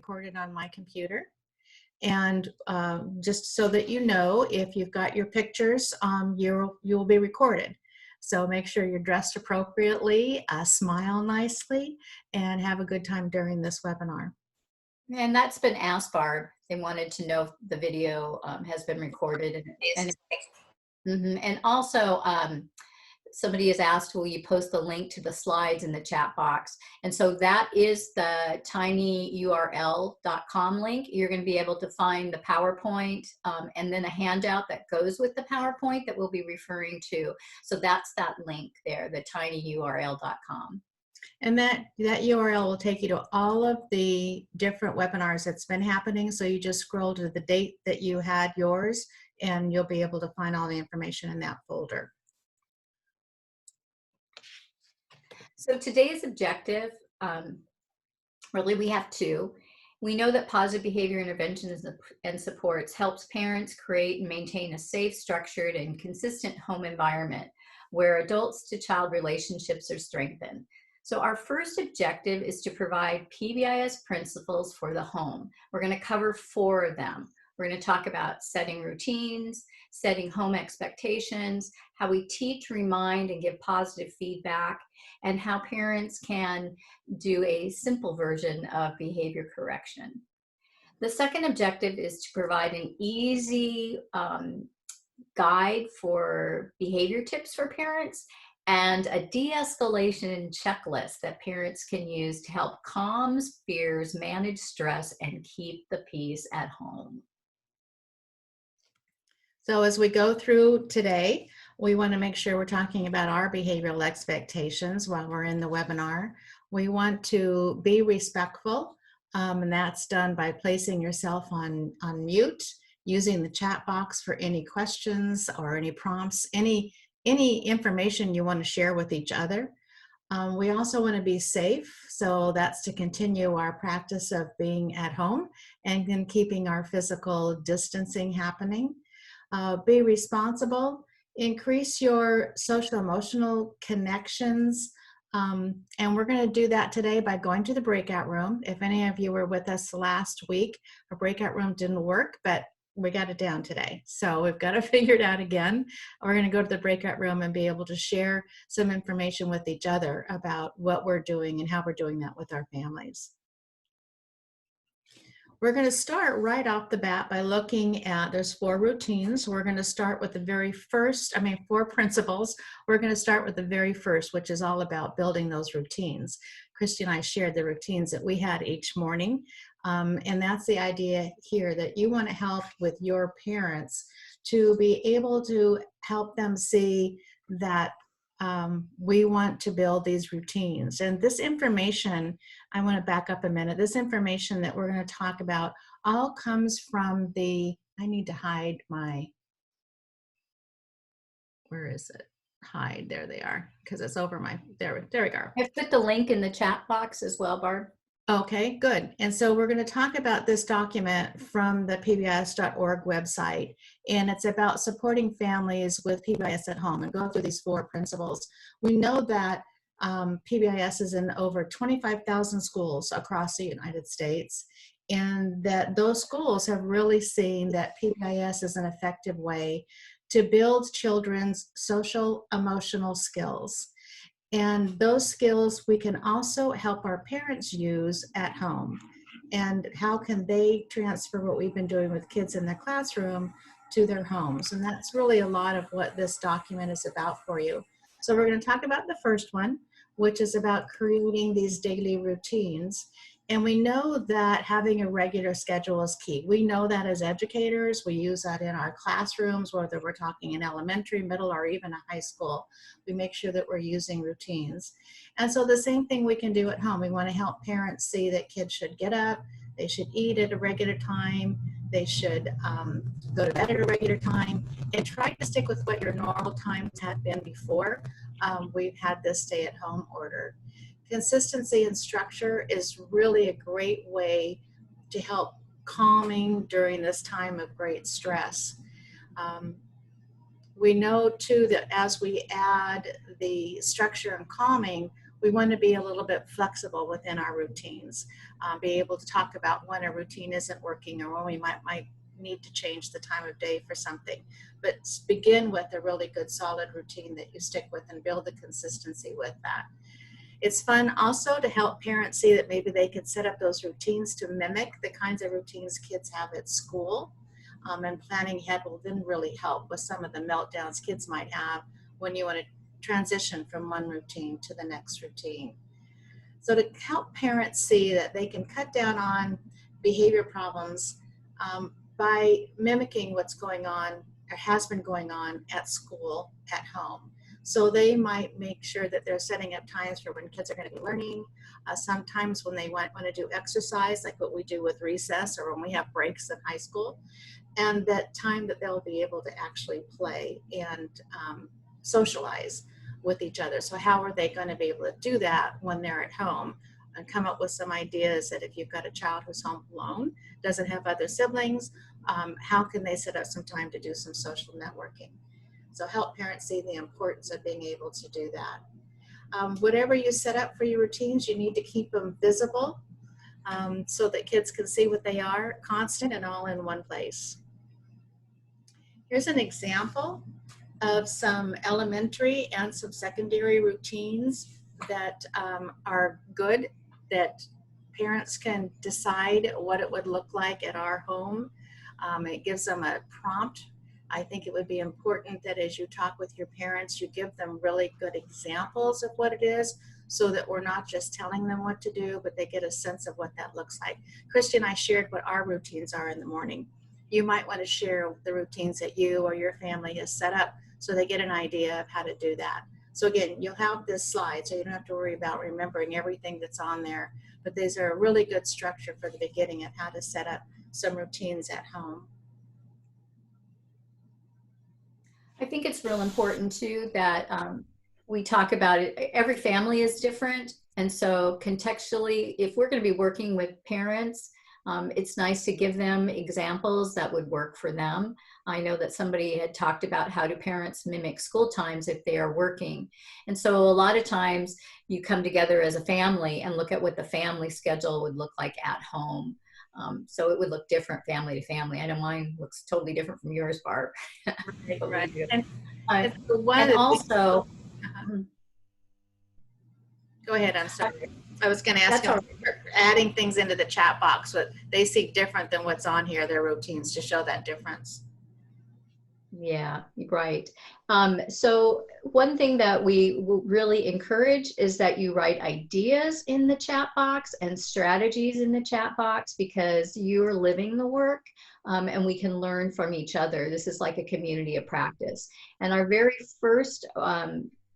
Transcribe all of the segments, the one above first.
recorded on my computer. And just so that you know, if you've got your pictures, you'll be recorded. So make sure you're dressed appropriately, smile nicely, and have a good time during this webinar. And that's been asked, Barb. They wanted to know if the video has been recorded. And also, somebody has asked, will you post the link to the slides in the chat box? And so that is the tinyurl.com link. You're going to be able to find the PowerPoint and then a handout that goes with the PowerPoint that we'll be referring to. So that's that link there, the tinyurl.com. And that URL will take you to all of the different webinars that's been happening. So you just scroll to the date that you had yours, and you'll be able to find all the information in that folder. So today's objective, really we have two. We know that positive behavior interventions and supports helps parents create and maintain a safe, structured, and consistent home environment where adults to child relationships are strengthened. So our first objective is to provide PBIS principles for the home. We're going to cover 4 of them. We're going to talk about setting routines, setting home expectations, how we teach, remind, and give positive feedback, and how parents can do a simple version of behavior correction. The second objective is to provide an easy guide for behavior tips for parents and a de-escalation checklist that parents can use to help calm fears, manage stress, and keep the peace at home. So as we go through today, we want to make sure we're talking about our behavioral expectations while we're in the webinar. We want to be respectful, and that's done by placing yourself on mute, using the chat box for any questions or any prompts, any information you want to share with each other. We also want to be safe, so that's to continue our practice of being at home and then keeping our physical distancing happening. Be responsible, increase your social emotional connections, and we're going to do that today by going to the breakout room. If any of you were with us last week, our breakout room didn't work, but we got it down today. So we've got to figure it out again. We're going to go to the breakout room and be able to share some information with each other about what we're doing and how we're doing that with our families. We're going to start right off the bat by looking at, there's 4 routines. We're going to start with the very first, 4 principles. We're going to start with the very first, which is all about building those routines. Christy and I shared the routines that we had each morning. And that's the idea here, that you want to help with your parents to be able to help them see that we want to build these routines. And this information, I want to back up a minute, this information that we're going to talk about all comes from the, I need to hide my, where is it? Hide, there they are, because it's over my, there we go. I've put the link in the chat box as well, Barb. Okay, good. And so we're going to talk about this document from the PBIS.org website, and it's about supporting families with PBIS at home, and go through these 4 principles. We know that PBIS is in over 25,000 schools across the United States, and that those schools have really seen that PBIS is an effective way to build children's social emotional skills. And those skills we can also help our parents use at home. And how can they transfer what we've been doing with kids in the classroom to their homes? And that's really a lot of what this document is about for you. So we're going to talk about the first one, which is about creating these daily routines. And we know that having a regular schedule is key. We know that as educators, we use that in our classrooms, whether we're talking in elementary, middle, or even a high school. We make sure that we're using routines. And so the same thing we can do at home. We want to help parents see that kids should get up, they should eat at a regular time, they should go to bed at a regular time, and try to stick with what your normal times had been before we've had this stay-at-home order. Consistency and structure is really a great way to help calming during this time of great stress. We know too that as we add the structure and calming, we want to be a little bit flexible within our routines, be able to talk about when a routine isn't working or when we might need to change the time of day for something. But begin with a really good solid routine that you stick with and build the consistency with that. It's fun also to help parents see that maybe they could set up those routines to mimic the kinds of routines kids have at school. And planning ahead will then really help with some of the meltdowns kids might have when you want to transition from one routine to the next routine. So to help parents see that they can cut down on behavior problems by mimicking what's going on or has been going on at school, at home. So they might make sure that they're setting up times for when kids are going to be learning. Sometimes when they want to do exercise, like what we do with recess or when we have breaks in high school, and that time that they'll be able to actually play and socialize with each other. So how are they going to be able to do that when they're at home? And come up with some ideas that if you've got a child who's home alone, doesn't have other siblings, how can they set up some time to do some social networking? So help parents see the importance of being able to do that. Whatever you set up for your routines, you need to keep them visible so that kids can see what they are, constant and all in one place. Here's an example of some elementary and some secondary routines that are good, that parents can decide what it would look like at our home. It gives them a prompt. I think it would be important that as you talk with your parents, you give them really good examples of what it is so that we're not just telling them what to do, but they get a sense of what that looks like. Christy and I shared what our routines are in the morning. You might want to share the routines that you or your family has set up so they get an idea of how to do that. So again, you'll have this slide, so you don't have to worry about remembering everything that's on there, but these are a really good structure for the beginning of how to set up some routines at home. I think it's real important too that we talk about it. Every family is different. And so contextually, if we're going to be working with parents, it's nice to give them examples that would work for them. I know that somebody had talked about how do parents mimic school times if they are working. And so a lot of times you come together as a family and look at what the family schedule would look like at home. So it would look different family to family. I know mine looks totally different from yours, Barb. Right. And also, go ahead, I'm sorry. I was going to ask them, adding things into the chat box, but they see different than what's on here, their routines, to show that difference. Yeah, right. So one thing that we really encourage is that you write ideas in the chat box and strategies in the chat box, because you're living the work and we can learn from each other. This is like a community of practice. And our very first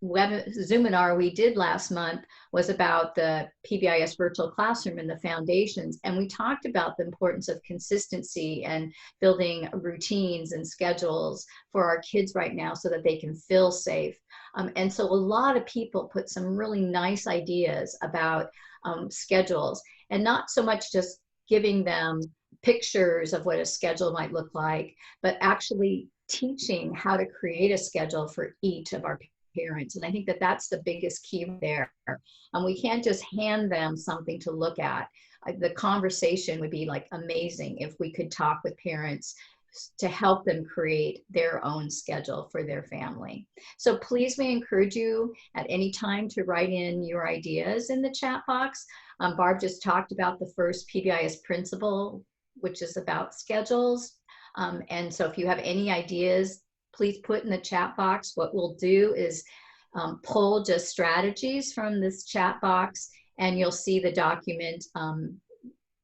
Zoominar we did last month was about the PBIS virtual classroom and the foundations, and we talked about the importance of consistency and building routines and schedules for our kids right now so that they can feel safe. And so a lot of people put some really nice ideas about schedules, and not so much just giving them pictures of what a schedule might look like, but actually teaching how to create a schedule for each of our parents. And I think that that's the biggest key there. We can't just hand them something to look at. The conversation would be like amazing if we could talk with parents to help them create their own schedule for their family. So please, we encourage you at any time to write in your ideas in the chat box. Barb just talked about the first PBIS principle, which is about schedules. And so if you have any ideas, please put in the chat box. What we'll do is pull just strategies from this chat box, and you'll see the document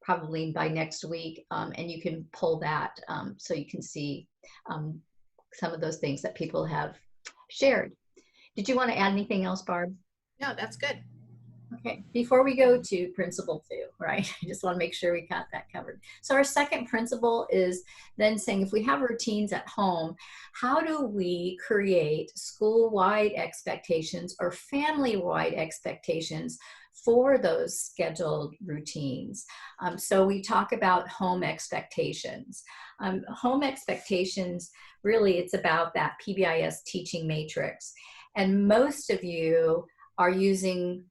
probably by next week, and you can pull that so you can see some of those things that people have shared. Did you want to add anything else, Barb? No, that's good. Okay, before we go to principle 2, right? I just want to make sure we got that covered. So our second principle is then saying, if we have routines at home, how do we create school-wide expectations or family-wide expectations for those scheduled routines? So we talk about home expectations. Home expectations, really, it's about that PBIS teaching matrix. And most of you are using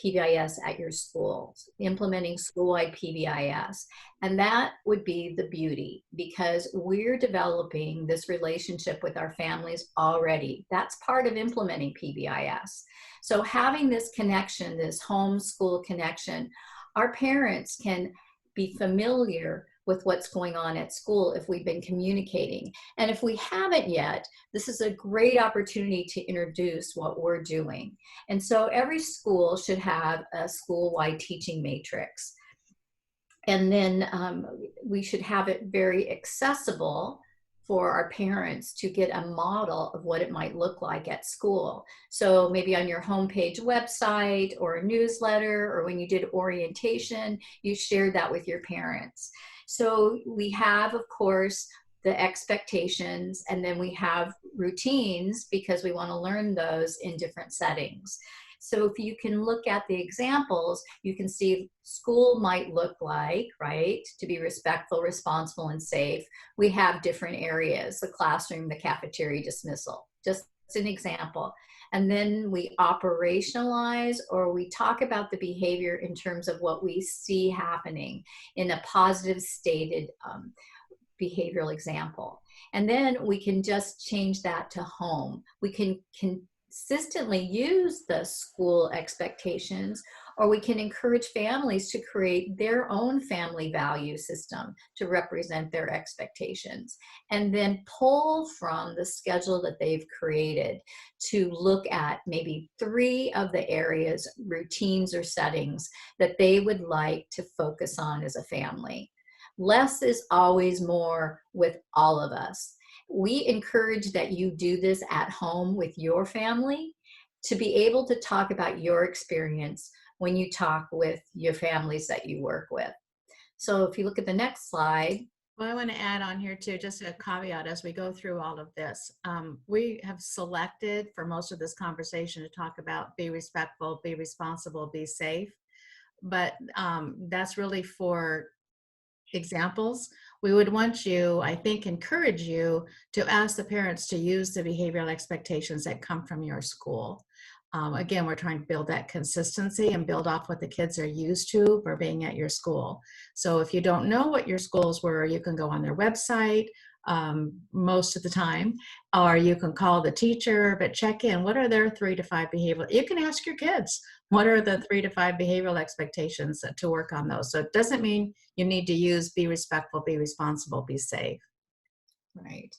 PBIS at your school, implementing school-wide PBIS. And that would be the beauty, because we're developing this relationship with our families already. That's part of implementing PBIS. So having this connection, this home-school connection, our parents can be familiar with what's going on at school if we've been communicating. And if we haven't yet, this is a great opportunity to introduce what we're doing. And so every school should have a school-wide teaching matrix. And then we should have it very accessible for our parents to get a model of what it might look like at school. So maybe on your homepage website or a newsletter, or when you did orientation, you shared that with your parents. So we have, of course, the expectations, and then we have routines, because we want to learn those in different settings. So if you can look at the examples, you can see school might look like, right, to be respectful, responsible, and safe. We have different areas: the classroom, the cafeteria, dismissal, just an example. And then we operationalize, or we talk about the behavior in terms of what we see happening in a positive stated behavioral example. And then we can just change that to home. We can consistently use the school expectations, or we can encourage families to create their own family value system to represent their expectations, and then pull from the schedule that they've created to look at maybe 3 of the areas, routines or settings, that they would like to focus on as a family. Less is always more with all of us. We encourage that you do this at home with your family, to be able to talk about your experience when you talk with your families that you work with. So if you look at the next slide. Well, I want to add on here too, just a caveat as we go through all of this. We have selected for most of this conversation to talk about be respectful, be responsible, be safe. But that's really for examples. We would want you, I think, encourage you to ask the parents to use the behavioral expectations that come from your school. Again, we're trying to build that consistency and build off what the kids are used to for being at your school. So if you don't know what your schools were, you can go on their website most of the time, or you can call the teacher, but check in. What are their 3 to 5 behavioral? You can ask your kids, what are the 3 to 5 behavioral expectations to work on those? So it doesn't mean you need to use be respectful, be responsible, be safe. Right.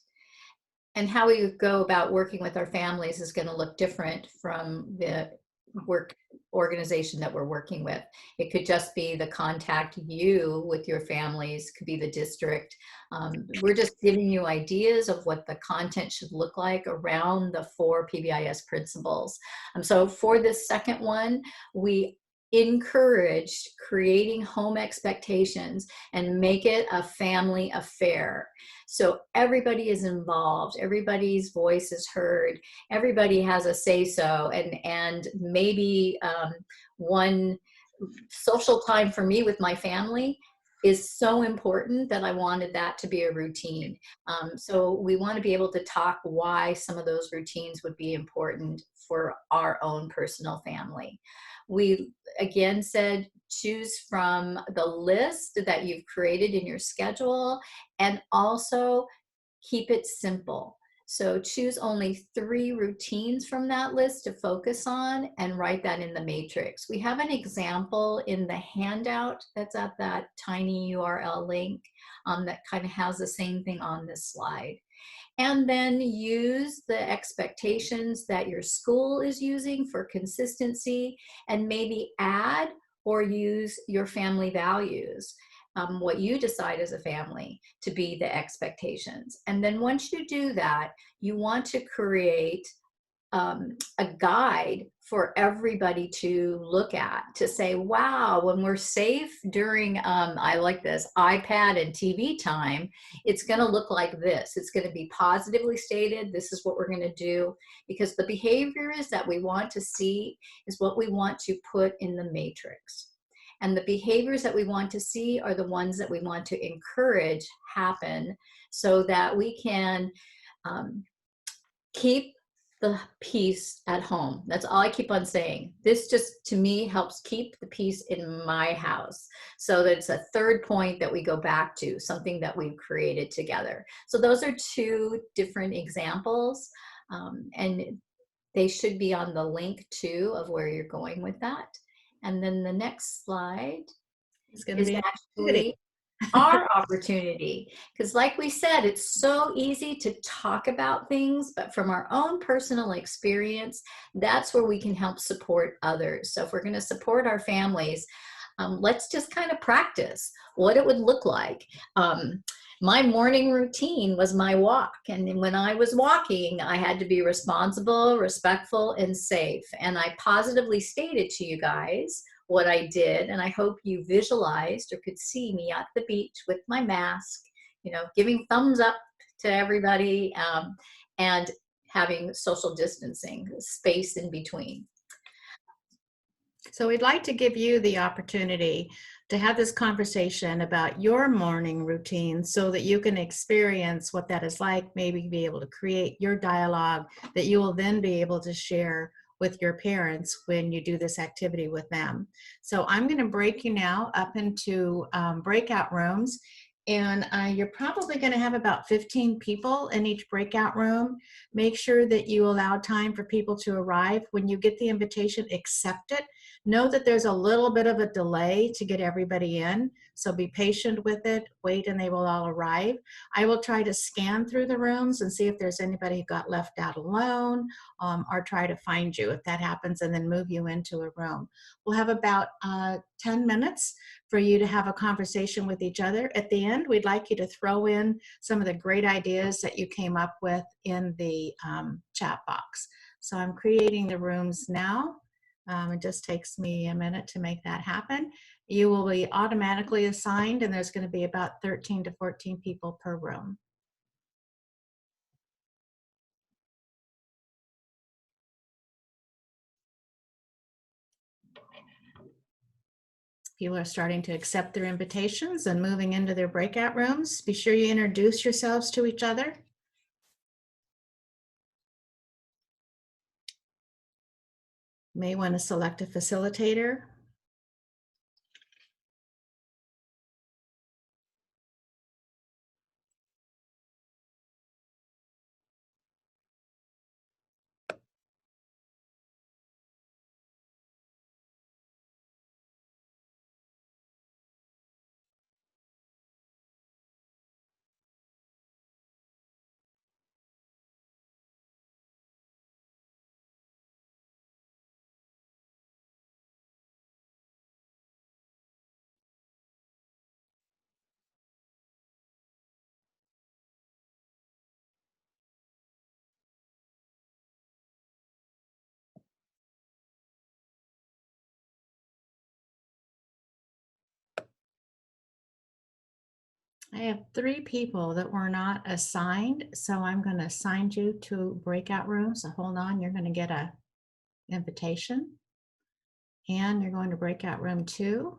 And how we go about working with our families is going to look different from the work organization that we're working with. It could just be the contact you with your families, could be the district. We're just giving you ideas of what the content should look like around the 4 PBIS principles. So for this second one, we encouraged creating home expectations and make it a family affair. So everybody is involved, everybody's voice is heard, everybody has a say-so, and maybe one social time for me with my family is so important that I wanted that to be a routine. So we want to be able to talk why some of those routines would be important for our own personal family. We again said choose from the list that you've created in your schedule, and also keep it simple. So choose only 3 routines from that list to focus on, and write that in the matrix. We have an example in the handout that's at that tiny URL link that kind of has the same thing on this slide. And then use the expectations that your school is using for consistency, and maybe add or use your family values, what you decide as a family to be the expectations. And then once you do that, you want to create a guide for everybody to look at, to say, wow, when we're safe during, I like this, iPad and TV time, it's going to look like this. It's going to be positively stated. This is what we're going to do, because the behaviors that we want to see is what we want to put in the matrix. And the behaviors that we want to see are the ones that we want to encourage happen, so that we can keep the peace at home. That's all I keep on saying. This just, to me, helps keep the peace in my house. So that it's a third point that we go back to, something that we've created together. So those are two different examples. And they should be on the link too of where you're going with that. And then the next slide It's going to is be actually our opportunity, because like we said, it's so easy to talk about things, but from our own personal experience, that's where we can help support others. So if we're going to support our families, let's just kind of practice what it would look like. My morning routine was my walk, and when I was walking, I had to be responsible, respectful, and safe. And I positively stated to you guys what I did, and I hope you visualized or could see me at the beach with my mask, giving thumbs up to everybody, and having social distancing, space in between. So we'd like to give you the opportunity to have this conversation about your morning routine so that you can experience what that is like, maybe be able to create your dialogue that you will then be able to share with your parents when you do this activity with them. So I'm going to break you now up into breakout rooms. And you're probably going to have about 15 people in each breakout room. Make sure that you allow time for people to arrive. When you get the invitation, accept it. Know that there's a little bit of a delay to get everybody in, so be patient with it, wait, and they will all arrive. I will try to scan through the rooms and see if there's anybody who got left out alone, or try to find you if that happens and then move you into a room. We'll have about 10 minutes for you to have a conversation with each other. At the end, we'd like you to throw in some of the great ideas that you came up with in the chat box. So I'm creating the rooms now. It just takes me a minute to make that happen. You will be automatically assigned, and there's going to be about 13 to 14 people per room. People are starting to accept their invitations and moving into their breakout rooms. Be sure you introduce yourselves to each other. You may want to select a facilitator. I have 3 people that were not assigned, so I'm going to assign you to breakout rooms. So hold on, you're going to get an invitation, and you're going to breakout room 2.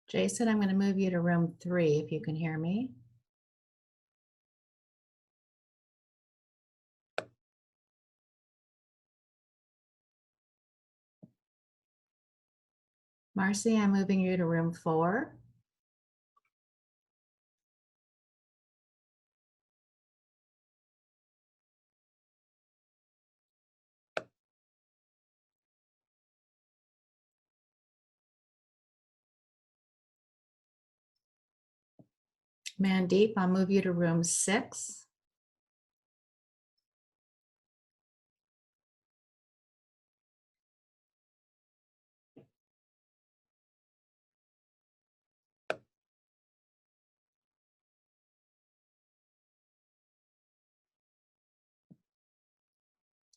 Jason, I'm going to move you to room 3 if you can hear me. Marcy, I'm moving you to room 4. Mandeep, I'll move you to room 6.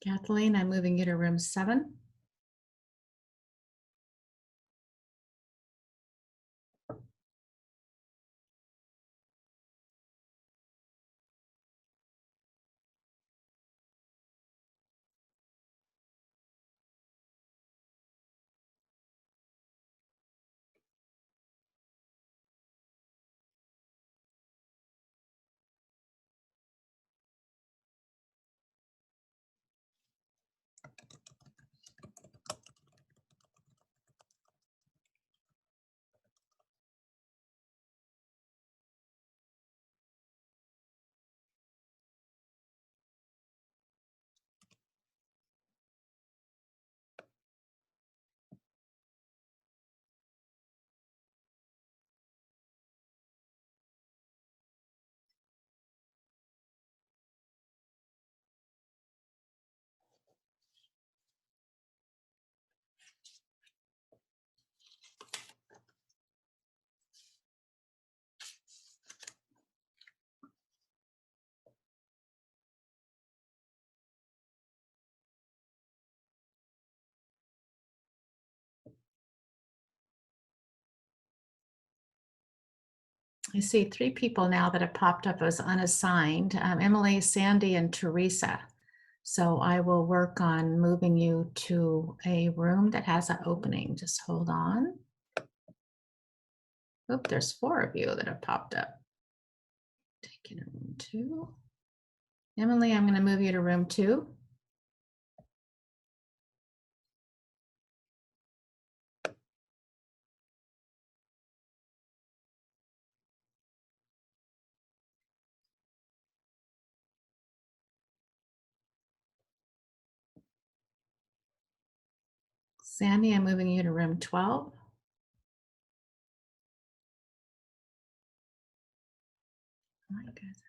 Kathleen, I'm moving you to room 7. I see 3 people now that have popped up as unassigned, Emily, Sandy, and Teresa. So I will work on moving you to a room that has an opening. Just hold on. Oop, there's 4 of you that have popped up. Taking a room 2. Emily, I'm going to move you to room 2. Sandy, I'm moving you to room 12. Oh my goodness.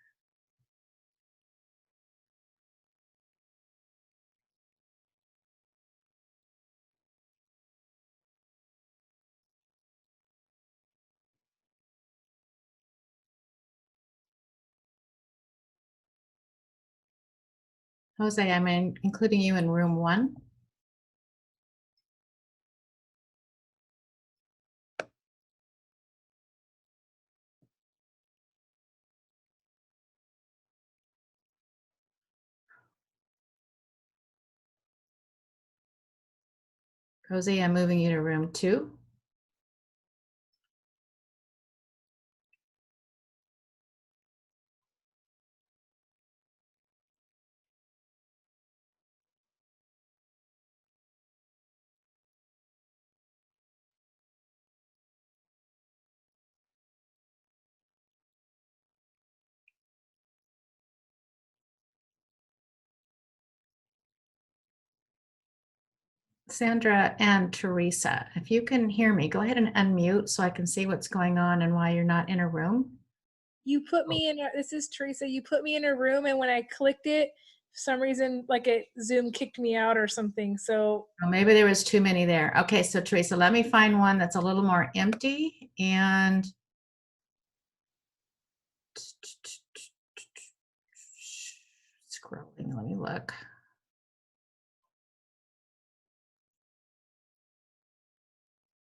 Jose, I'm including you in room 1. Rosie, I'm moving you to room 2. Sandra and Teresa, if you can hear me, go ahead and unmute so I can see what's going on and why you're not in a room. You put me in, this is Teresa, you put me in a room and when I clicked it, for some reason, like Zoom kicked me out or something, so. Well, maybe there was too many there. Okay, so Teresa, let me find one that's a little more empty and scrolling, let me look.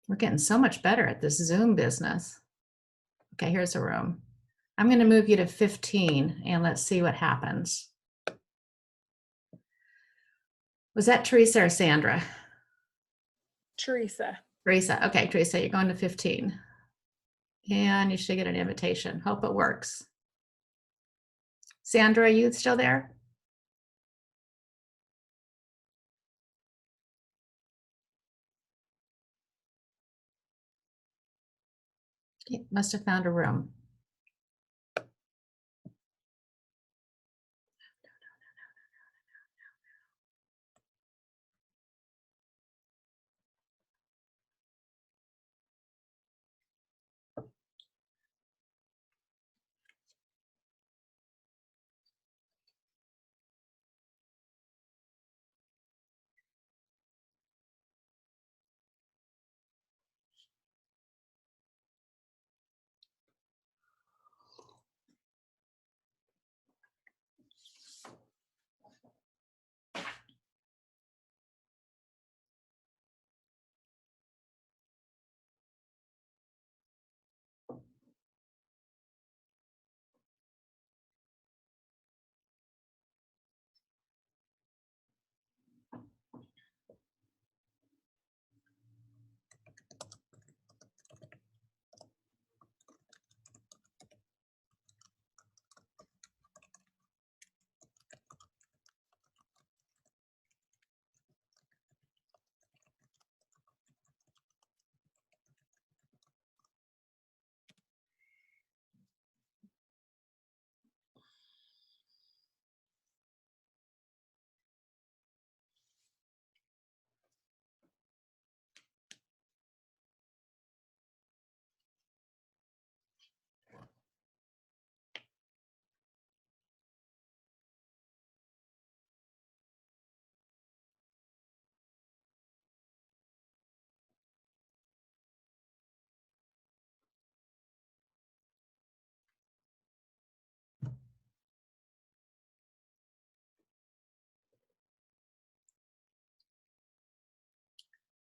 We're getting so much better at this Zoom business. Okay, here's a room. I'm going to move you to 15 and let's see what happens. Was that Teresa or Sandra? Teresa. Teresa. Okay, Teresa, you're going to 15. And you should get an invitation. Hope it works. Sandra, are you still there? Okay, must have found a room.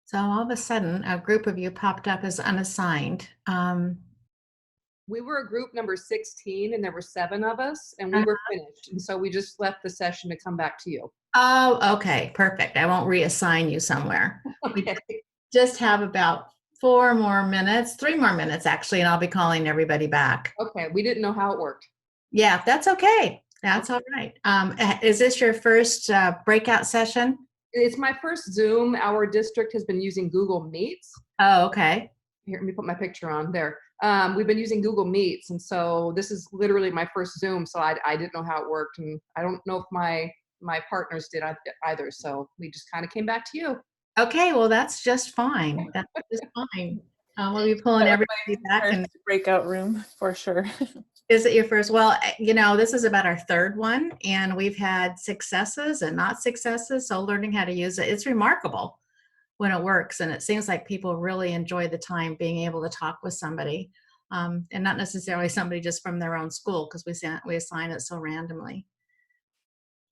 So all of a sudden, a group of you popped up as unassigned. We were a group number 16 and there were 7 of us and we were finished. And so we just left the session to come back to you. Oh, okay, perfect. I won't reassign you somewhere. Okay. We just have about 4 more minutes, 3 more minutes actually, and I'll be calling everybody back. Okay. We didn't know how it worked. Yeah, that's okay. That's all right. Is this your first breakout session? It's my first Zoom. Our district has been using Google Meets. Oh, okay. Here, let me put my picture on there. We've been using Google Meets. And so this is literally my first Zoom. So I didn't know how it worked. And I don't know if my partners did either. So we just kind of came back to you. Okay, well, that's just fine. That's just fine. We'll be pulling everybody back. And breakout room for sure. is it your first? Well, you know, this is about our 3rd one, and we've had successes and not successes. So learning how to use it, it's remarkable when it works. And it seems like people really enjoy the time being able to talk with somebody, and not necessarily somebody just from their own school, because we assign it so randomly.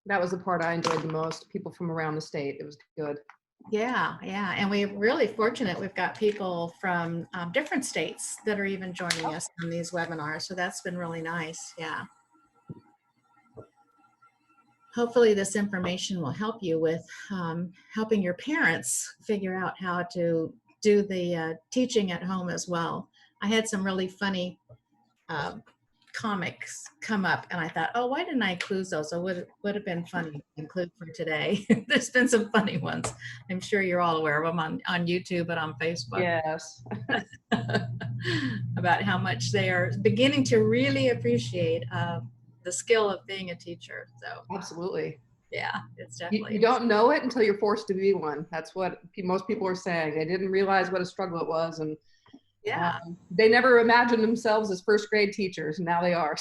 That was the part I enjoyed the most. People from around the state. It was good. Yeah, yeah. And we're really fortunate. We've got people from different states that are even joining us on these webinars. So that's been really nice. Yeah. Hopefully this information will help you with helping your parents figure out how to do the teaching at home as well. I had some really funny comics come up and I thought, oh, why didn't I include those? So would have been funny to include for today. There's been some funny ones. I'm sure you're all aware of them on YouTube and on Facebook. Yes. About how much they are beginning to really appreciate the skill of being a teacher. So Absolutely. yeah, it's definitely. You don't know it until you're forced to be one. That's what most people are saying. They didn't realize what a struggle it was. And yeah. They never imagined themselves as 1st grade teachers, and now they are.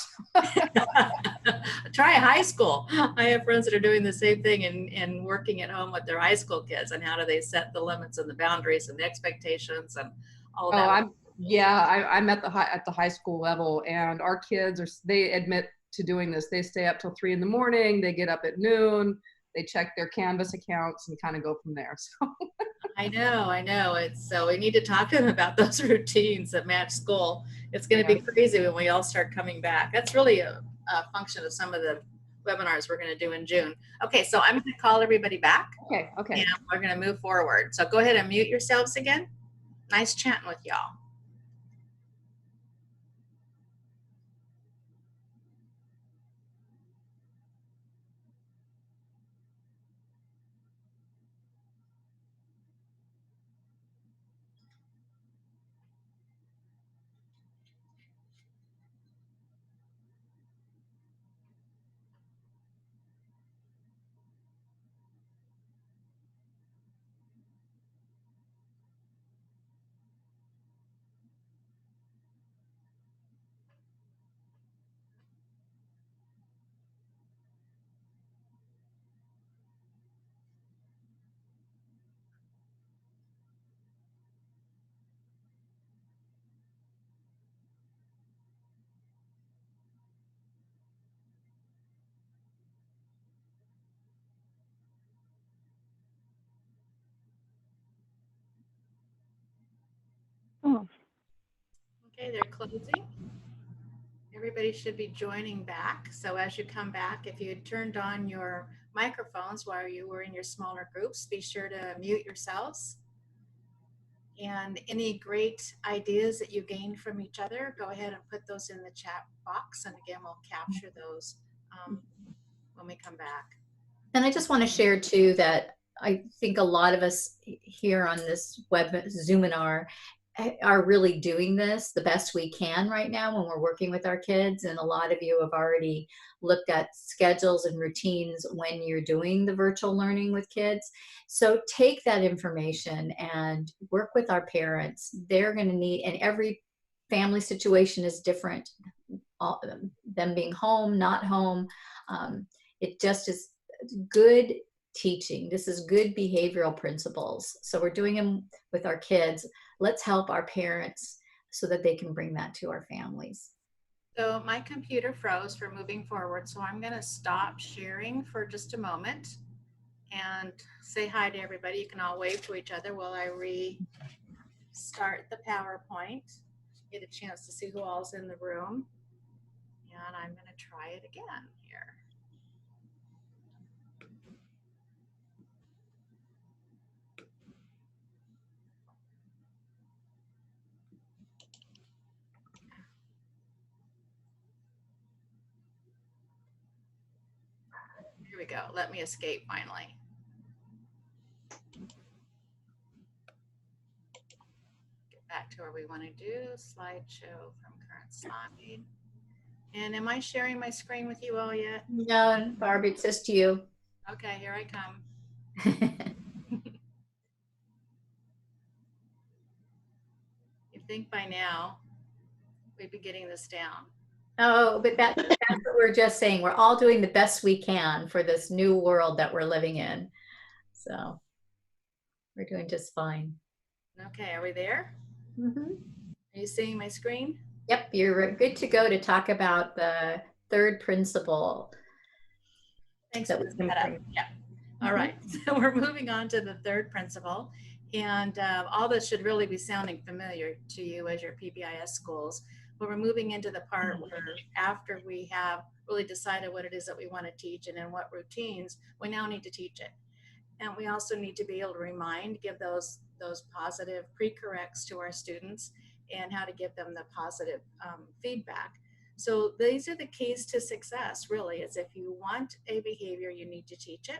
Try high school. I have friends that are doing the same thing and working at home with their high school kids, and how do they set the limits and the boundaries and the expectations and all that. I'm at the high school level, and our kids they admit to doing this. They stay up till 3 in the morning. They get up at noon. They check their Canvas accounts and kind of go from there. So. I know. So we need to talk to them about those routines that match school. It's going to be crazy when we all start coming back. That's really a function of some of the webinars we're going to do in June. Okay, so I'm going to call everybody back. Okay. And we're going to move forward. So go ahead and mute yourselves again. Nice chatting with y'all. Oh. Okay, they're closing. Everybody should be joining back. So as you come back, if you had turned on your microphones while you were in your smaller groups, be sure to mute yourselves. And any great ideas that you gained from each other, go ahead and put those in the chat box. And again, we'll capture those when we come back. And I just want to share too that I think a lot of us here on this Zoominar are really doing this the best we can right now when we're working with our kids. And a lot of you have already looked at schedules and routines when you're doing the virtual learning with kids. So take that information and work with our parents. They're going to need, and every family situation is different. Them being home, not home. It just is good teaching. This is good behavioral principles. So we're doing them with our kids. Let's help our parents so that they can bring that to our families. So my computer froze for moving forward. So I'm going to stop sharing for just a moment. and say hi to everybody. You can all wave to each other while I restart the PowerPoint. Get a chance to see who all's in the room. And I'm going to try it again here. Here we go. Let me escape finally. Get back to where we want to do. Slideshow from current slide. And am I sharing my screen with you all yet? No, Barb, it's just you. Okay, here I come. You'd think by now we'd be getting this down. Oh, but that's what we're just saying. We're all doing the best we can for this new world that we're living in. So we're doing just fine. Okay, are we there? Mm-hmm. Are you seeing my screen? Yep, you're good to go to talk about the third principle. Thanks That for was the setup. Yeah. All right, so we're moving on to the third principle. And all this should really be sounding familiar to you as your PBIS schools. But we're moving into the part where after we have really decided what it is that we want to teach and in what routines, we now need to teach it. And we also need to be able to remind, give those positive pre-corrects to our students and how to give them the positive feedback. So these are the keys to success, really, is if you want a behavior, you need to teach it.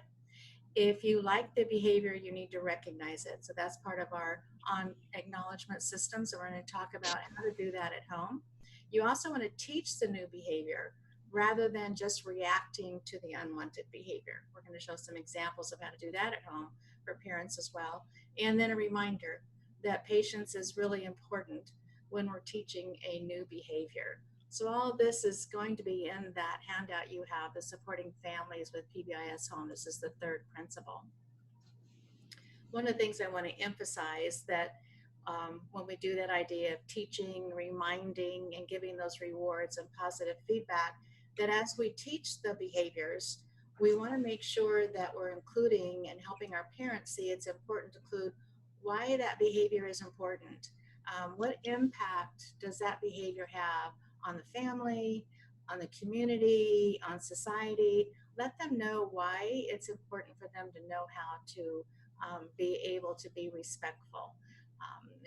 If you like the behavior, you need to recognize it. So that's part of our acknowledgement system. So we're going to talk about how to do that at home. You also want to teach the new behavior rather than just reacting to the unwanted behavior. We're going to show some examples of how to do that at home for parents as well. And then a reminder that patience is really important when we're teaching a new behavior. So all of this is going to be in that handout you have, the supporting families with PBIS home. This is the third principle. One of the things I want to emphasize that when we do that idea of teaching, reminding, and giving those rewards and positive feedback, that as we teach the behaviors, we want to make sure that we're including and helping our parents see it's important to include why that behavior is important. What impact does that behavior have on the family, on the community, on society? Let them know why it's important for them to know how to be able to be respectful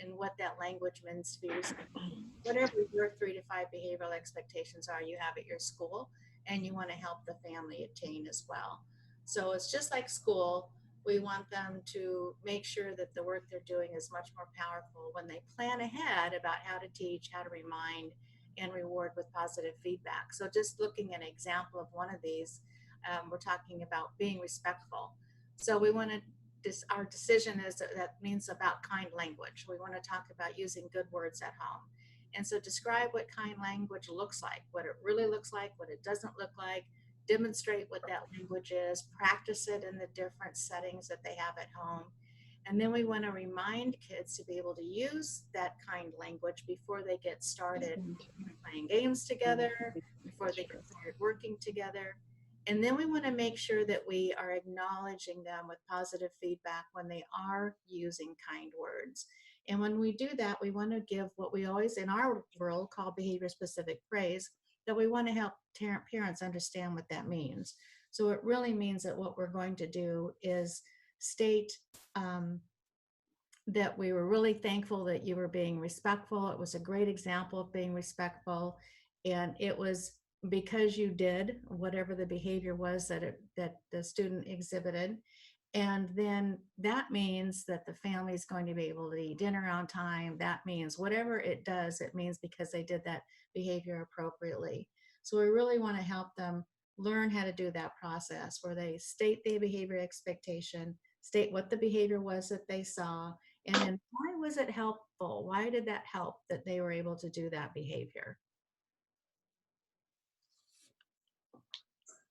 and what that language means to be respectful. Whatever your 3 to 5 behavioral expectations are you have at your school, and you want to help the family attain as well. So it's just like school. We want them to make sure that the work they're doing is much more powerful when they plan ahead about how to teach, how to remind, and reward with positive feedback. So just looking at an example of one of these, we're talking about being respectful. So we want to, our decision is that means about kind language. We want to talk about using good words at home. And so describe what kind language looks like, what it really looks like, what it doesn't look like, demonstrate what that language is, practice it in the different settings that they have at home. And then we want to remind kids to be able to use that kind language before they get started playing games together, before they get started working together. And then we want to make sure that we are acknowledging them with positive feedback when they are using kind words. And when we do that, we want to give what we always in our world call behavior specific praise, that we want to help parents understand what that means. So it really means that what we're going to do is state that we were really thankful that you were being respectful. It was a great example of being respectful. And it was because you did whatever the behavior was that the student exhibited. And then that means that the family is going to be able to eat dinner on time. That means whatever it does, it means because they did that behavior appropriately. So we really want to help them learn how to do that process where they state their behavior expectation, state what the behavior was that they saw, and then why was it helpful? Why did that help that they were able to do that behavior?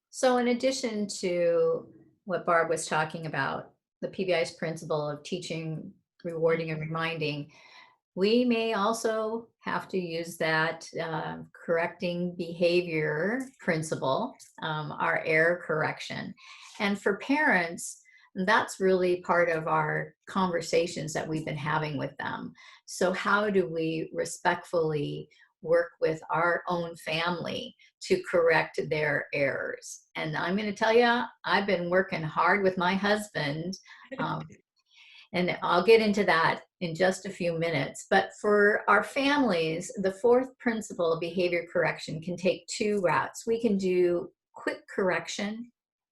So in addition to what Barb was talking about, the PBIS principle of teaching, rewarding, and reminding, we may also have to use that correcting behavior principle, our error correction. And for parents, And that's really part of our conversations that we've been having with them. So how do we respectfully work with our own family to correct their errors? And I'm going to tell you, I've been working hard with my husband, and I'll get into that in just a few minutes. But for our families, the fourth principle of behavior correction can take two routes. We can do quick correction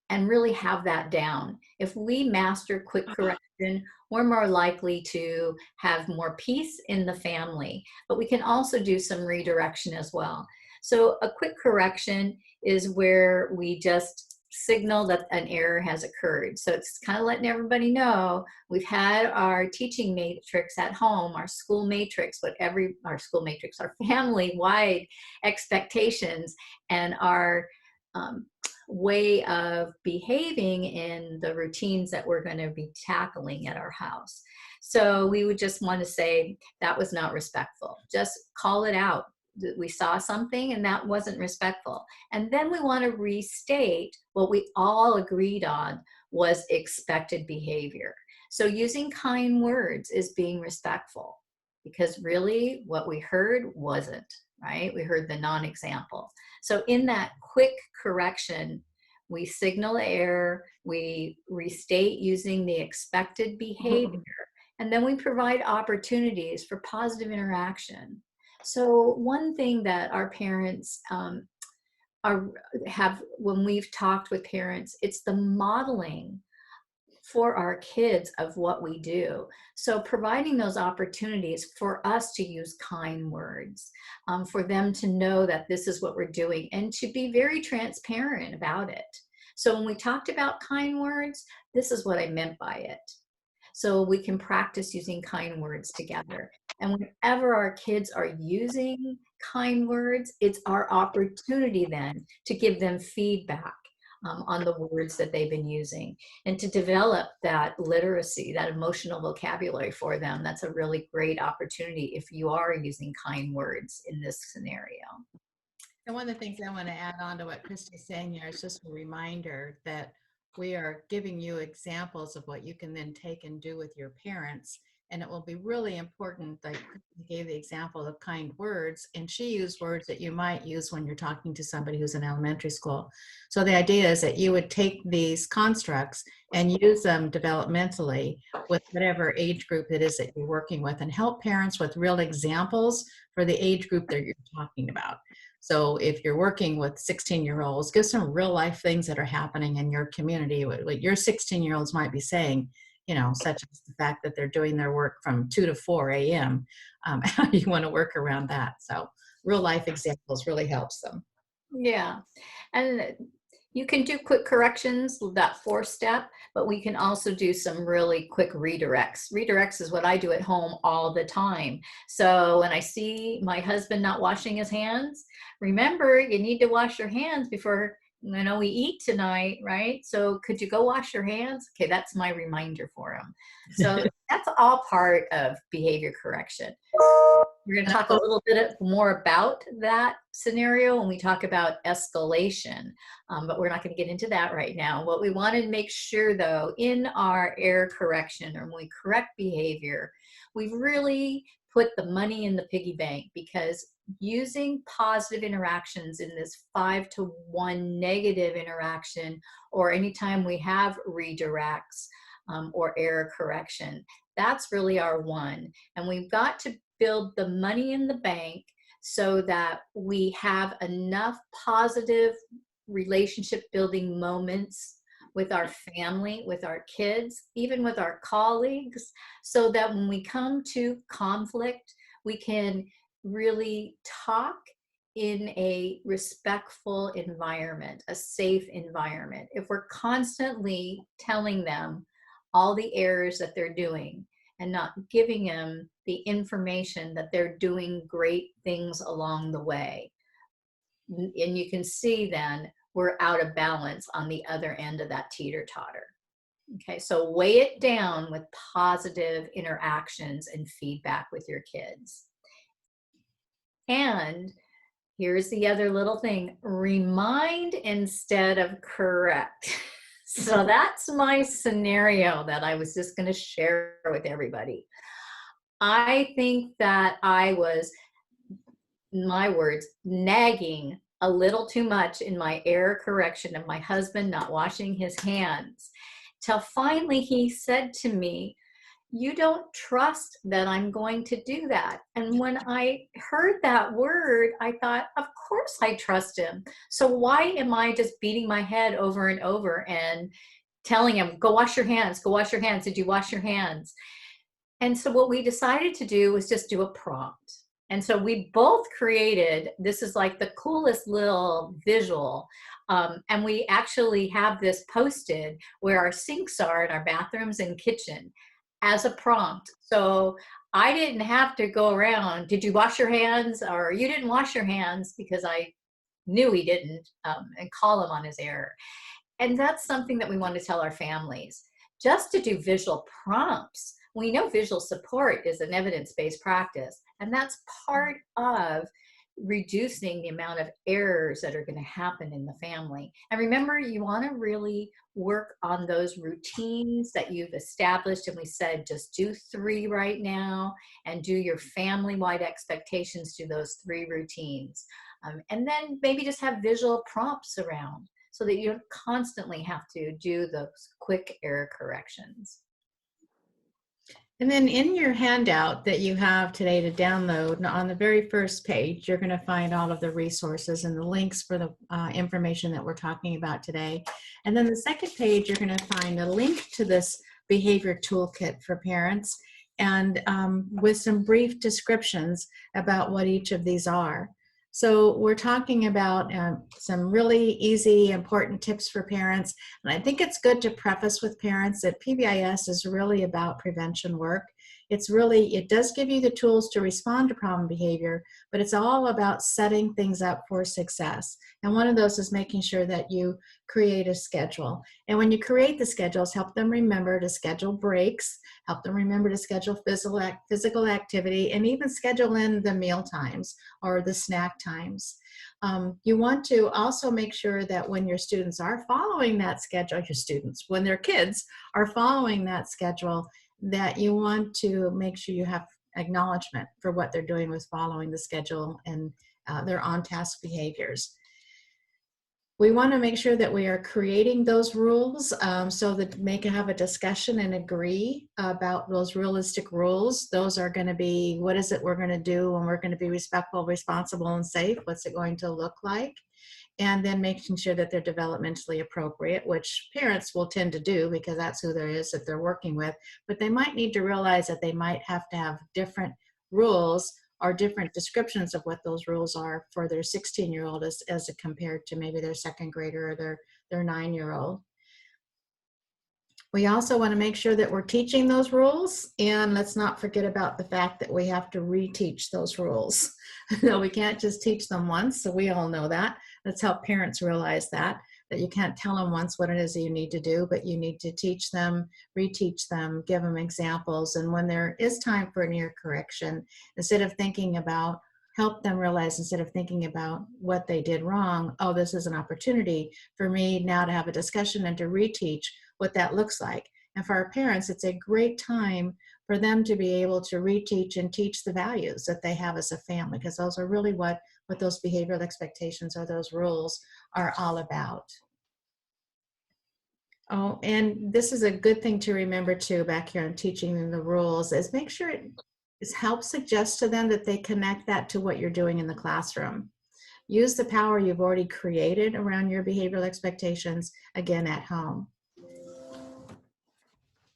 and really have that down. If we master quick correction, we're more likely to have more peace in the family, but we can also do some redirection as well. So a quick correction is where we just signal that an error has occurred. So it's kind of letting everybody know we've had our teaching matrix at home, our school matrix, our family-wide expectations, and our way of behaving in the routines that we're going to be tackling at our house. So we would just want to say that was not respectful. Just call it out. We saw something and that wasn't respectful. And then we want to restate what we all agreed on was expected behavior. So using kind words is being respectful, because really what we heard wasn't, right? We heard the non-example. So in that quick correction, we signal error, we restate using the expected behavior, and then we provide opportunities for positive interaction. So one thing that our parents have, when we've talked with parents, it's the modeling for our kids of what we do. So providing those opportunities for us to use kind words, for them to know that this is what we're doing and to be very transparent about it. So when we talked about kind words, this is what I meant by it. So we can practice using kind words together. And whenever our kids are using kind words, it's our opportunity then to give them feedback on the words that they've been using, and to develop that literacy, that emotional vocabulary for them. That's a really great opportunity if you are using kind words in this scenario. And one of the things I want to add on to what Christy's saying here is just a reminder that we are giving you examples of what you can then take and do with your parents. And it will be really important, like Christy gave the example of kind words, and she used words that you might use when you're talking to somebody who's in elementary school. So the idea is that you would take these constructs and use them developmentally with whatever age group it is that you're working with, and help parents with real examples for the age group that you're talking about. So if you're working with 16-year-olds, give some real life things that are happening in your community, what your 16-year-olds might be saying, such as the fact that they're doing their work from 2 to 4 a.m. How do you want to work around that? So real life examples really helps them. Yeah. And you can do quick corrections, that 4th step, but we can also do some really quick redirects. Redirects is what I do at home all the time. So when I see my husband not washing his hands, remember, you need to wash your hands before we eat tonight, right? So could you go wash your hands? Okay, that's my reminder for him. So that's all part of behavior correction. We're going to talk a little bit more about that scenario when we talk about escalation, but we're not going to get into that right now. What we want to make sure, though, in our error correction, or when we correct behavior, we've really put the money in the piggy bank, because using positive interactions in this 5-to-1 negative interaction, or anytime we have redirects or error correction, that's really our one. And we've got to build the money in the bank so that we have enough positive relationship building moments with our family, with our kids, even with our colleagues, so that when we come to conflict, we can really talk in a respectful environment, a safe environment. If we're constantly telling them all the errors that they're doing and not giving them the information that they're doing great things along the way, and you can see then we're out of balance on the other end of that teeter-totter. Okay, so weigh it down with positive interactions and feedback with your kids. And here's the other little thing: remind instead of correct. So that's my scenario that I was just going to share with everybody. I think that I was, in my words, nagging a little too much in my error correction of my husband not washing his hands, till finally he said to me, "You don't trust that I'm going to do that." And when I heard that word, I thought, of course I trust him. So why am I just beating my head over and over and telling him, go wash your hands, go wash your hands. Did you wash your hands? And so what we decided to do was just do a prompt. And so we both created, this is like the coolest little visual. And we actually have this posted where our sinks are in our bathrooms and kitchen as a prompt. So I didn't have to go around, did you wash your hands? Or you didn't wash your hands, because I knew he didn't, and call him on his error. And that's something that we want to tell our families, just to do visual prompts. We know visual support is an evidence-based practice, and that's part of reducing the amount of errors that are going to happen in the family. And remember, you want to really work on those routines that you've established. And we said, just do 3 right now, and do your family-wide expectations to those 3 routines. And then maybe just have visual prompts around, so that you don't constantly have to do those quick error corrections. And then in your handout that you have today to download, on the very first page, you're going to find all of the resources and the links for the information that we're talking about today. And then the second page, you're going to find a link to this behavior toolkit for parents, and with some brief descriptions about what each of these are. So we're talking about some really easy, important tips for parents. And I think it's good to preface with parents that PBIS is really about prevention work. It does give you the tools to respond to problem behavior, but it's all about setting things up for success. And one of those is making sure that you create a schedule. And when you create the schedules, help them remember to schedule breaks, help them remember to schedule physical activity, and even schedule in the meal times or the snack times. You want to also make sure that when your students are following that schedule, when their kids are following that schedule, that you want to make sure you have acknowledgement for what they're doing with following the schedule and their on-task behaviors. We want to make sure that we are creating those rules so that they can have a discussion and agree about those realistic rules. Those are going to be, what is it we're going to do, and we're going to be respectful, responsible, and safe. What's it going to look like? And then making sure that they're developmentally appropriate, which parents will tend to do because that's who there is that they're working with. But they might need to realize that they might have to have different rules or different descriptions of what those rules are for their 16-year-old as compared to maybe their second grader or their 9-year-old. We also want to make sure that we're teaching those rules, and let's not forget about the fact that we have to reteach those rules. No, we can't just teach them once, so we all know that. Let's help parents realize that you can't tell them once what it is that you need to do, but you need to teach them, reteach them, give them examples, and when there is time for an error correction, help them realize, instead of thinking about what they did wrong, oh, this is an opportunity for me now to have a discussion and to reteach what that looks like. And for our parents, it's a great time for them to be able to reteach and teach the values that they have as a family, because those are really what those behavioral expectations or those rules are all about. Oh, and this is a good thing to remember too, back here on teaching them the rules, is make sure it helps suggest to them that they connect that to what you're doing in the classroom. Use the power you've already created around your behavioral expectations, again, at home.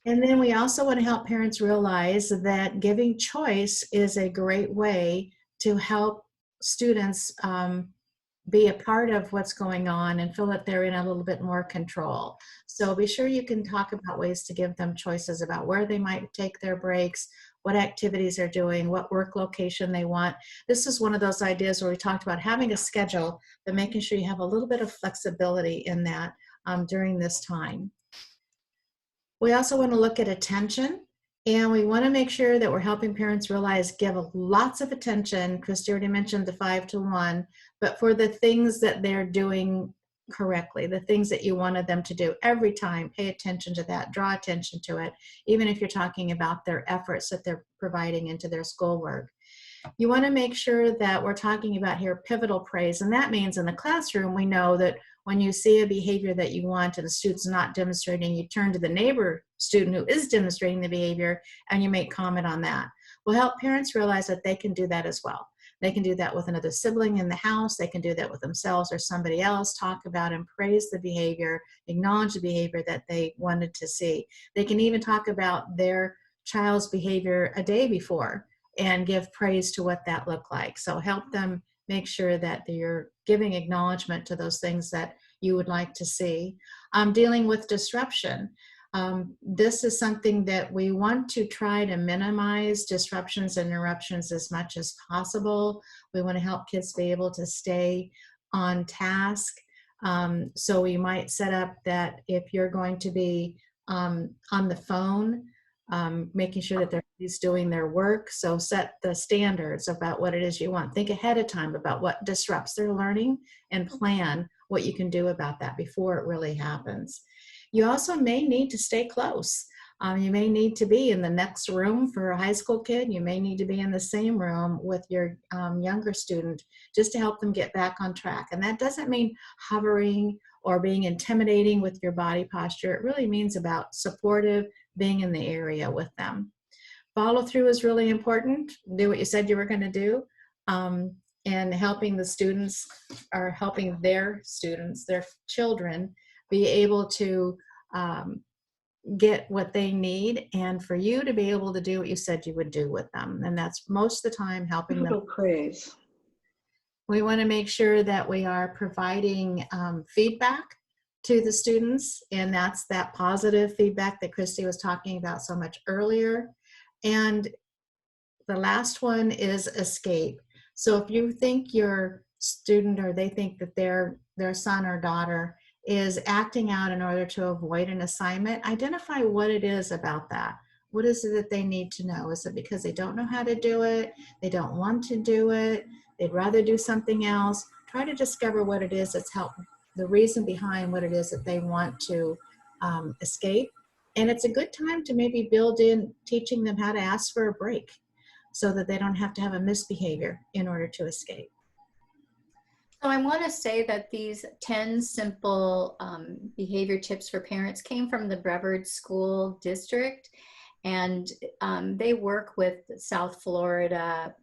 And then we also want to help parents realize that giving choice is a great way to help students be a part of what's going on and feel that they're in a little bit more control. So be sure you can talk about ways to give them choices about where they might take their breaks, what activities they're doing, what work location they want. This is one of those ideas where we talked about having a schedule, but making sure you have a little bit of flexibility in that during this time. We also want to look at attention, and we want to make sure that we're helping parents realize, give lots of attention. Christy already mentioned the 5 to 1, but for the things that they're doing correctly, the things that you wanted them to do every time. Pay attention to that, draw attention to it, even if you're talking about their efforts that they're providing into their schoolwork. You want to make sure that we're talking about here pivotal praise, and that means in the classroom we know that when you see a behavior that you want and the student's not demonstrating, you turn to the neighbor student who is demonstrating the behavior and you make comment on that. Will help parents realize that they can do that as well. They can do that with another sibling in the house. They can do that with themselves or somebody else. Talk about and praise the behavior, acknowledge the behavior that they wanted to see. They can even talk about their child's behavior a day before and give praise to what that looked like. So help them make sure that you're giving acknowledgement to those things that you would like to see. Dealing with disruption. This is something that we want to try to minimize disruptions and interruptions as much as possible. We want to help kids be able to stay on task. So we might set up that if you're going to be on the phone, making sure that they're doing their work. So set the standards about what it is you want. Think ahead of time about what disrupts their learning and plan what you can do about that before it really happens. You also may need to stay close. You may need to be in the next room for a high school kid. You may need to be in the same room with your younger student just to help them get back on track. And that doesn't mean hovering or being intimidating with your body posture. It really means about supportive, being in the area with them. Follow through is really important. Do what you said you were going to do. And helping the students, or helping their students, their children, be able to get what they need, and for you to be able to do what you said you would do with them. And that's most of the time helping them. Praise. We want to make sure that we are providing feedback to the students, and that's that positive feedback that Christy was talking about so much earlier. And the last one is escape. So if you think your student, or they think that their son or daughter is acting out in order to avoid an assignment, identify what it is about that. What is it that they need to know? Is it because they don't know how to do it? They don't want to do it? They'd rather do something else? Try to discover what it is that's helping, the reason behind what it is that they want to escape. And it's a good time to maybe build in teaching them how to ask for a break so that they don't have to have a misbehavior in order to escape. So I want to say that these 10 simple behavior tips for parents came from the Brevard School District, and they work with South Florida,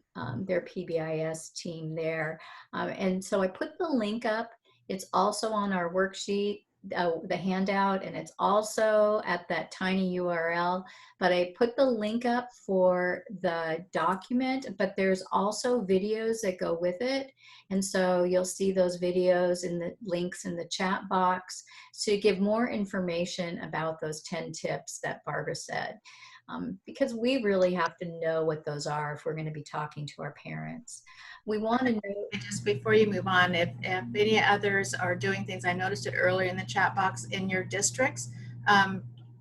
their PBIS team there. And so I put the link up. It's also on our worksheet, the handout, and it's also at that tiny URL, but I put the link up for the document, but there's also videos that go with it. And so you'll see those videos in the links in the chat box to give more information about those 10 tips that Barbara said. Because we really have to know what those are if we're going to be talking to our parents. We want to know. Just before you move on, if any others are doing things, I noticed it earlier in the chat box in your districts,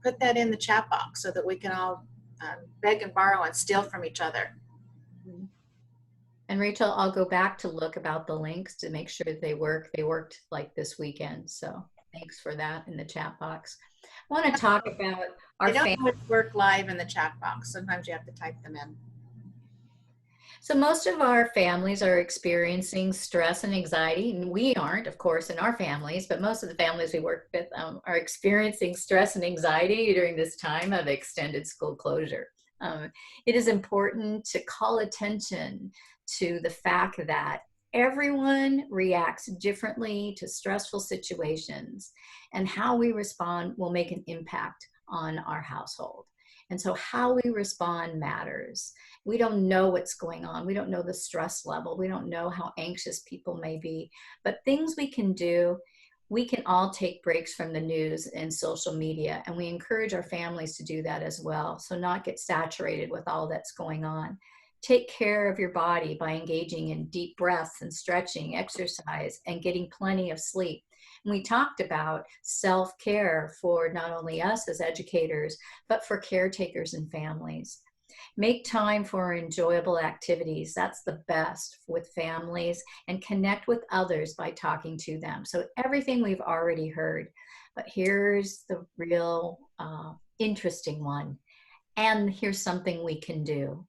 put that in the chat box so that we can all beg and borrow and steal from each other. And Rachel, I'll go back to look about the links to make sure they work. They worked like this weekend. So thanks for that in the chat box. I want to talk about our They don't always work live in the chat box. Sometimes you have to type them in. So most of our families are experiencing stress and anxiety, and we aren't, of course, in our families, but most of the families we work with are experiencing stress and anxiety during this time of extended school closure. It is important to call attention to the fact that everyone reacts differently to stressful situations, and how we respond will make an impact on our household. And so how we respond matters. We don't know what's going on. We don't know the stress level. We don't know how anxious people may be. But things we can do, we can all take breaks from the news and social media, and we encourage our families to do that as well. So not get saturated with all that's going on. Take care of your body by engaging in deep breaths and stretching, exercise, and getting plenty of sleep. And we talked about self-care for not only us as educators, but for caretakers and families. Make time for enjoyable activities. That's the best with families, and connect with others by talking to them. So everything we've already heard, but here's the real interesting one. And here's something we can do.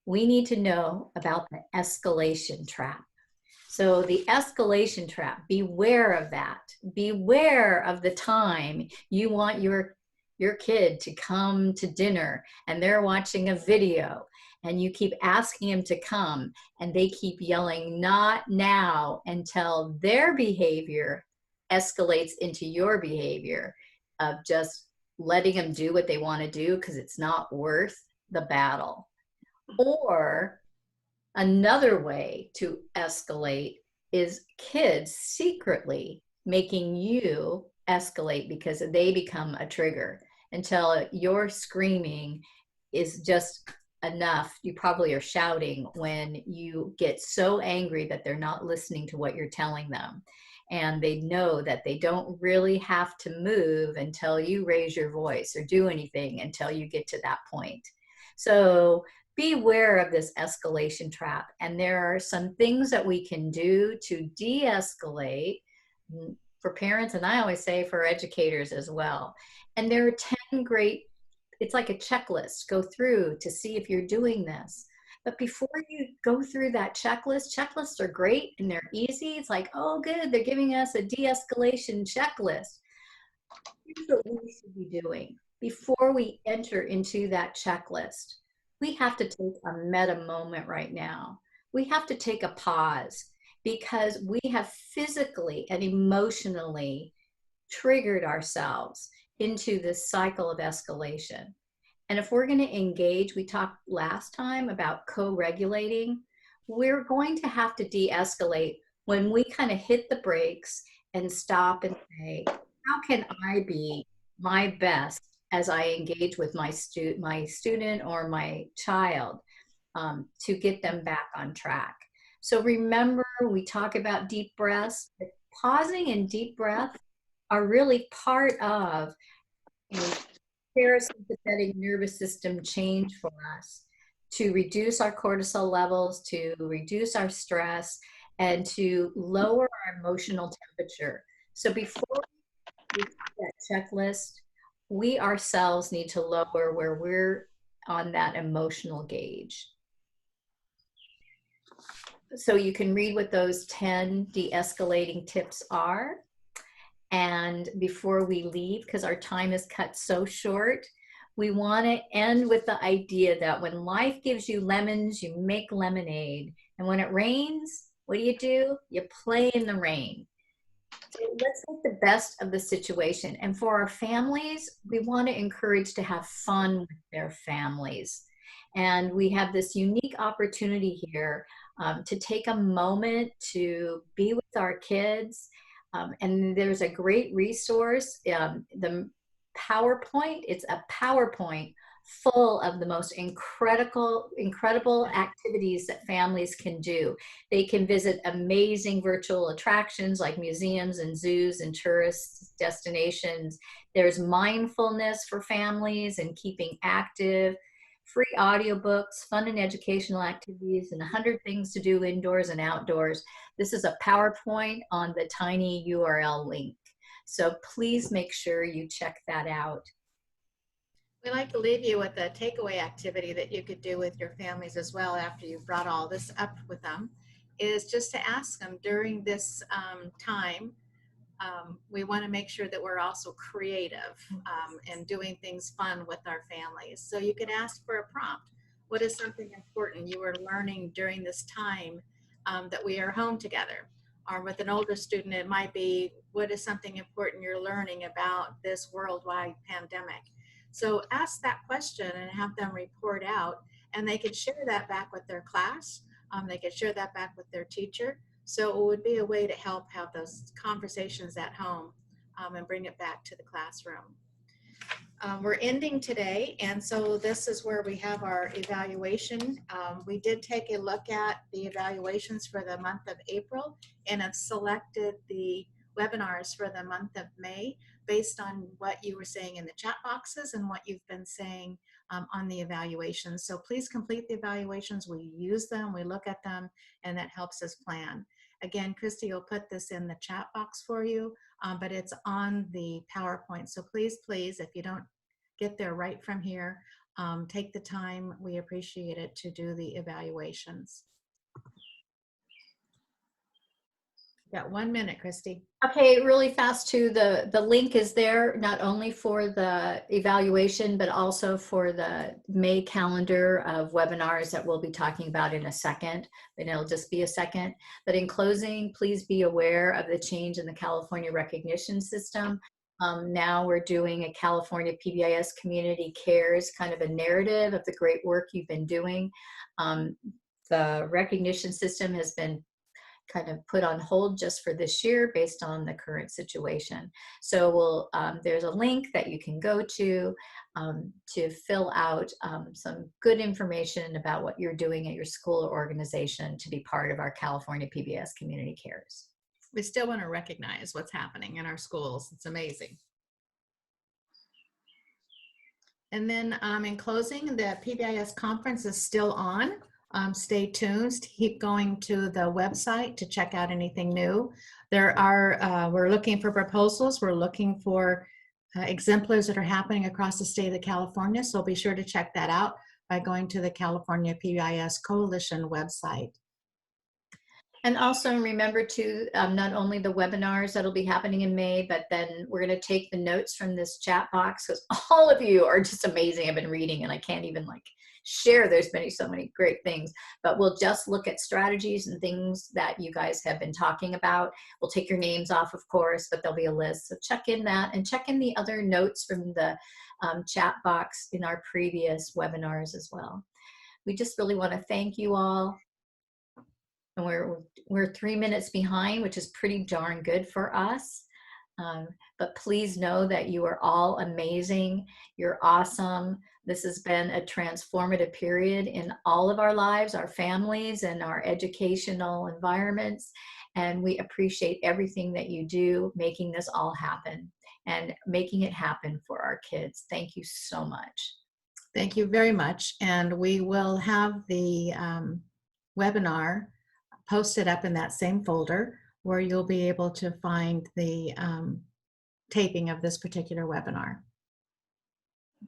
We need to know about the escalation trap. So the escalation trap, beware of that. Beware of the time you want your kid to come to dinner and they're watching a video and you keep asking them to come and they keep yelling, "Not now," until their behavior escalates into your behavior of just letting them do what they want to do because it's not worth the battle. Or another way to escalate is kids secretly making you escalate because they become a trigger until your screaming is just enough. You probably are shouting when you get so angry that they're not listening to what you're telling them. And they know that they don't really have to move until you raise your voice or do anything until you get to that point. So beware of this escalation trap. And there are some things that we can do to de-escalate for parents, and I always say for educators as well. And there are 10 great, it's like a checklist, go through to see if you're doing this. But before you go through that checklist, checklists are great and they're easy. It's like, oh good, they're giving us a de-escalation checklist. Here's what we should be doing. Before we enter into that checklist, we have to take a meta moment right now. We have to take a pause because we have physically and emotionally triggered ourselves into this cycle of escalation. And if we're going to engage, we talked last time about co-regulating, we're going to have to de-escalate when we kind of hit the brakes and stop and say, how can I be my best as I engage with my student or my child to get them back on track? So remember, we talk about deep breaths. Pausing and deep breath are really part of parasympathetic nervous system change for us to reduce our cortisol levels, to reduce our stress, and to lower our emotional temperature. So before we do that checklist, we ourselves need to lower where we're on that emotional gauge. So you can read what those 10 de-escalating tips are. And before we leave, because our time is cut so short, we want to end with the idea that when life gives you lemons, you make lemonade. And when it rains, what do? You play in the rain. So let's make the best of the situation. And for our families, we want to encourage to have fun with their families. And we have this unique opportunity here to take a moment to be with our kids. And there's a great resource, the PowerPoint. It's a PowerPoint full of the most incredible activities that families can do. They can visit amazing virtual attractions like museums and zoos and tourist destinations. There's mindfulness for families and keeping active, free audiobooks, fun and educational activities, and 100 things to do indoors and outdoors. This is a PowerPoint on the tiny URL link. So please make sure you check that out. We like to leave you with a takeaway activity that you could do with your families as well after you've brought all this up with them, is just to ask them during this time. We want to make sure that we're also creative and doing things fun with our families. So you could ask for a prompt. What is something important you are learning during this time that we are home together? Or with an older student, it might be, what is something important you're learning about this worldwide pandemic? So ask that question and have them report out, and they could share that back with their class. They could share that back with their teacher. So it would be a way to help have those conversations at home and bring it back to the classroom. We're ending today, and so this is where we have our evaluation. We did take a look at the evaluations for the month of April and have selected the webinars for the month of May based on what you were saying in the chat boxes and what you've been saying on the evaluations. So please complete the evaluations. We use them, we look at them, and that helps us plan. Again, Christy will put this in the chat box for you, but it's on the PowerPoint. So please, please, if you don't get there right from here, take the time. We appreciate it to do the evaluations. Got 1 minute, Christy. Okay, really fast too. The link is there not only for the evaluation, but also for the May calendar of webinars that we'll be talking about in a second. And it'll just be a second. But in closing, please be aware of the change in the California recognition system. Now we're doing a California PBIS Community Cares kind of a narrative of the great work you've been doing. The recognition system has been kind of put on hold just for this year based on the current situation. So there's a link that you can go to fill out some good information about what you're doing at your school or organization to be part of our California PBIS Community Cares. We still want to recognize what's happening in our schools. It's amazing. And then in closing, the PBIS conference is still on. Stay tuned, keep going to the website to check out anything new. We're looking for proposals. We're looking for exemplars that are happening across the state of California. So be sure to check that out by going to the California PBIS Coalition website. And also remember to not only the webinars that'll be happening in May, but then we're going to take the notes from this chat box because all of you are just amazing. I've been reading and I can't even share. There's been so many great things, but we'll just look at strategies and things that you guys have been talking about. We'll take your names off, of course, but there'll be a list. So check in that and check in the other notes from the chat box in our previous webinars as well. We just really want to thank you all. And we're 3 minutes behind, which is pretty darn good for us. But please know that you are all amazing. You're awesome. This has been a transformative period in all of our lives, our families, and our educational environments. And we appreciate everything that you do, making this all happen and making it happen for our kids. Thank you so much. Thank you very much. And we will have the webinar posted up in that same folder where you'll be able to find the taping of this particular webinar.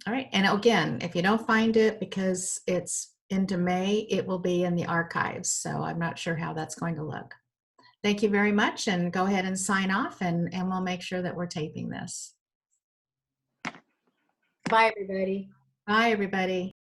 All right, and again, if you don't find it because it's into May, it will be in the archives. So I'm not sure how that's going to look. Thank you very much, and go ahead and sign off, and we'll make sure that we're taping this. Bye, everybody. Bye, everybody.